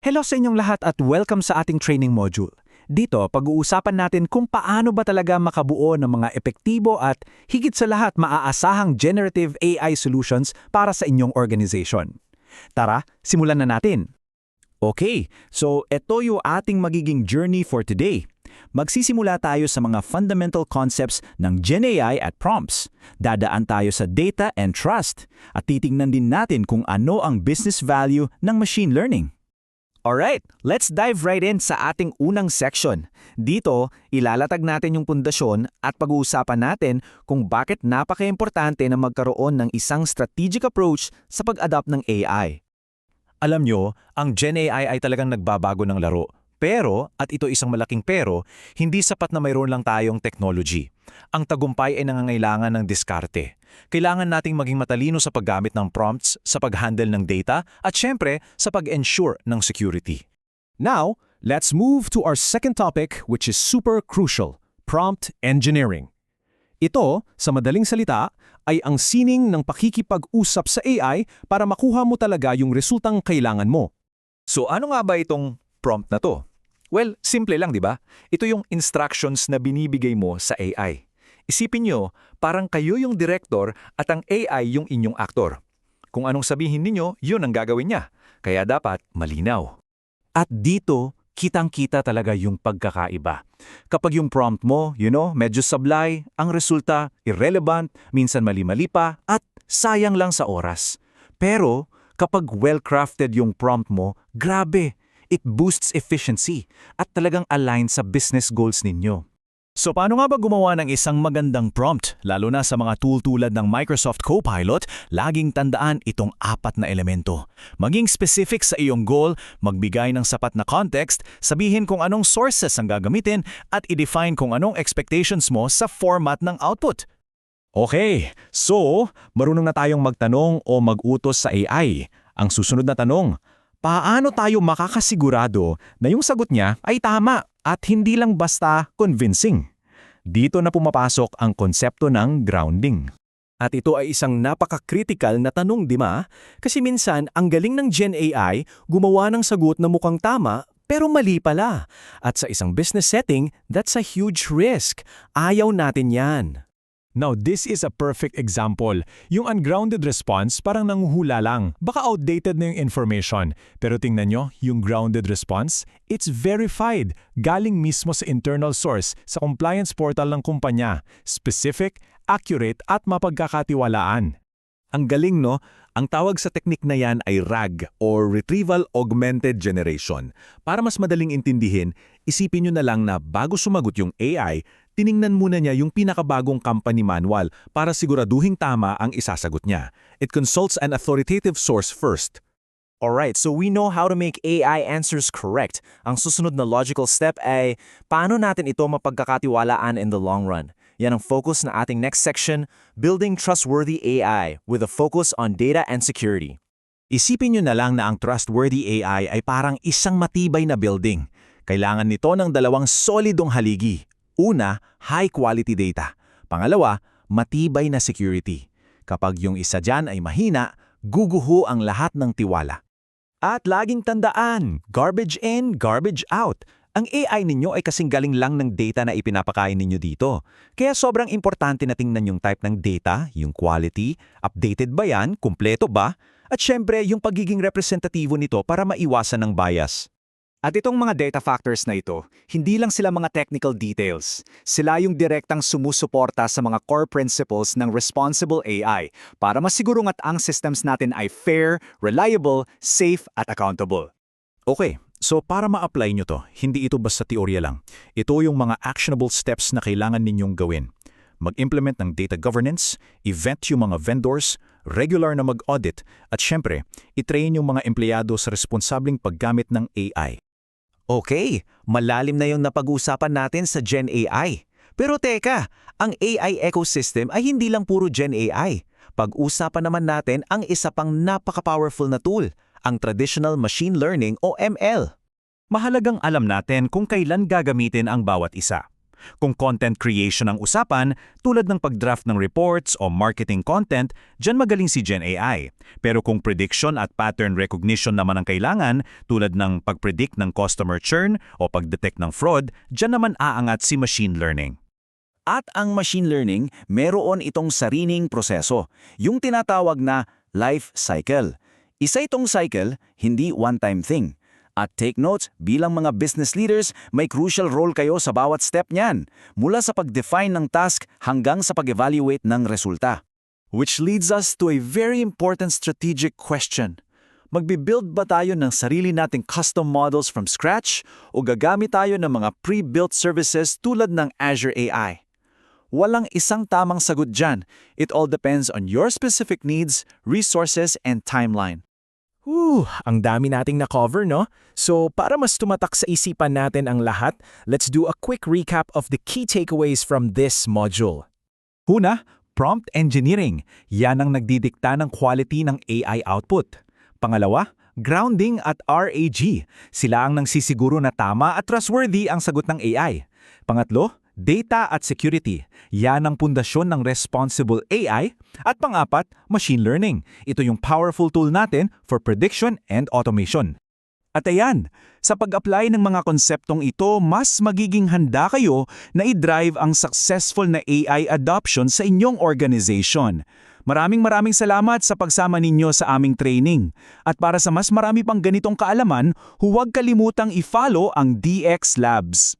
Hello sa inyong lahat at welcome sa ating training module. Dito, pag-uusapan natin kung paano ba talaga makabuo ng mga epektibo at higit sa lahat maaasahang generative AI solutions para sa inyong organization. Tara, simulan na natin. Okay, so ito yung ating magiging journey for today. Magsisimula tayo sa mga fundamental concepts ng GenAI at prompts. Dadaan tayo sa data and trust at titingnan din natin kung ano ang business value ng machine learning. Alright, let's dive right in sa ating unang section. Dito, ilalatag natin yung pundasyon at pag-uusapan natin kung bakit napaka-importante na magkaroon ng isang strategic approach sa pag-adapt ng AI. Alam nyo, ang GenAI ay talagang nagbabago ng laro. Pero, at ito isang malaking pero, hindi sapat na mayroon lang tayong technology. Ang tagumpay ay nangangailangan ng diskarte. Kailangan nating maging matalino sa paggamit ng prompts, sa pag-handle ng data, at syempre, sa pag-ensure ng security. Now, let's move to our second topic which is super crucial, prompt engineering. Ito, sa madaling salita, ay ang sining ng pakikipag-usap sa AI para makuha mo talaga yung resultang kailangan mo. So ano nga ba itong prompt na to? Well, simple lang, di ba? Ito yung instructions na binibigay mo sa AI. Isipin nyo, parang kayo yung director at ang AI yung inyong aktor. Kung anong sabihin ninyo, yun ang gagawin niya. Kaya dapat malinaw. At dito, kitang-kita talaga yung pagkakaiba. Kapag yung prompt mo, medyo sablay, ang resulta, irrelevant, minsan mali-mali pa, at sayang lang sa oras. Pero, kapag well-crafted yung prompt mo, grabe! It boosts efficiency at talagang align sa business goals ninyo. So paano nga ba gumawa ng isang magandang prompt? Lalo na sa mga tool tulad ng Microsoft Copilot, laging tandaan itong 4 na elemento. Maging specific sa iyong goal, magbigay ng sapat na context, sabihin kung anong sources ang gagamitin, at i-define kung anong expectations mo sa format ng output. Okay, so marunong na tayong magtanong o mag-utos sa AI. Ang susunod na tanong, paano tayo makakasigurado na yung sagot niya ay tama at hindi lang basta convincing? Dito na pumapasok ang konsepto ng grounding. At ito ay isang napaka-critical na tanong, di ba? Kasi minsan, ang galing ng Gen AI gumawa ng sagot na mukhang tama pero mali pala. At sa isang business setting, that's a huge risk. Ayaw natin yan. Now, this is a perfect example. Yung ungrounded response parang nanguhula lang. Baka outdated na yung information. Pero tingnan nyo, yung grounded response, it's verified. Galing mismo sa internal source, sa compliance portal ng kumpanya. Specific, accurate, at mapagkakatiwalaan. Ang galing, no? Ang tawag sa teknik na yan ay RAG or Retrieval Augmented Generation. Para mas madaling intindihin, isipin nyo na lang na bago sumagot yung AI, tiningnan muna niya yung pinakabagong company manual para siguraduhing tama ang isasagot niya. It consults an authoritative source first. Alright, so we know how to make AI answers correct. Ang susunod na logical step ay paano natin ito mapagkakatiwalaan in the long run. Yan ang focus na ating next section, Building Trustworthy AI with a focus on data and security. Isipin nyo na lang na ang trustworthy AI ay parang isang matibay na building. Kailangan nito ng 2 solidong haligi. Una, high-quality data. Pangalawa, matibay na security. Kapag yung isa dyan ay mahina, guguho ang lahat ng tiwala. At laging tandaan, garbage in, garbage out. Ang AI ninyo ay kasing galing lang ng data na ipinapakain ninyo dito. Kaya sobrang importante na tingnan yung type ng data, yung quality, updated ba yan, kumpleto ba? At syempre, yung pagiging representatibo nito para maiwasan ng bias. At itong mga data factors na ito, hindi lang sila mga technical details. Sila yung direktang sumusuporta sa mga core principles ng responsible AI para masigurong at ang systems natin ay fair, reliable, safe at accountable. Okay, so para ma-apply nyo to, hindi ito basta teorya lang. Ito yung mga actionable steps na kailangan ninyong gawin. Mag-implement ng data governance, i-vet yung mga vendors, regular na mag-audit, at syempre, i-train yung mga empleyado sa responsableng paggamit ng AI. Okay, malalim na yung napag-uusapan natin sa Gen AI. Pero teka, ang AI ecosystem ay hindi lang puro Gen AI. Pag-usapan naman natin ang isa pang napaka-powerful na tool, ang traditional machine learning o ML. Mahalagang alam natin kung kailan gagamitin ang bawat isa. Kung content creation ang usapan, tulad ng pag-draft ng reports o marketing content, dyan magaling si Gen AI. Pero kung prediction at pattern recognition naman ang kailangan, tulad ng pag-predict ng customer churn o pag-detect ng fraud, dyan naman aangat si machine learning. At ang machine learning, meron itong sariling proseso, yung tinatawag na life cycle. Isa itong cycle, hindi one-time thing. At take notes, bilang mga business leaders, may crucial role kayo sa bawat step niyan, mula sa pag-define ng task hanggang sa pag-evaluate ng resulta. Which leads us to a very important strategic question. Magbi-build ba tayo ng sarili nating custom models from scratch o gagamit tayo ng mga pre-built services tulad ng Azure AI? Walang isang tamang sagot dyan. It all depends on your specific needs, resources, and timeline. Ang dami nating na-cover, no? So, para mas tumatak sa isipan natin ang lahat, let's do a quick recap of the key takeaways from this module. Una, prompt engineering. Yan ang nagdidikta ng quality ng AI output. Pangalawa, grounding at RAG. Sila ang nangsisiguro na tama at trustworthy ang sagot ng AI. Pangatlo, data at security. Yan ang pundasyon ng responsible AI. At pang-apat, machine learning. Ito yung powerful tool natin for prediction and automation. At ayan, sa pag-apply ng mga konseptong ito, mas magiging handa kayo na i-drive ang successful na AI adoption sa inyong organization. Maraming salamat sa pagsama ninyo sa aming training. At para sa mas marami pang ganitong kaalaman, huwag kalimutang i-follow ang DX Labs.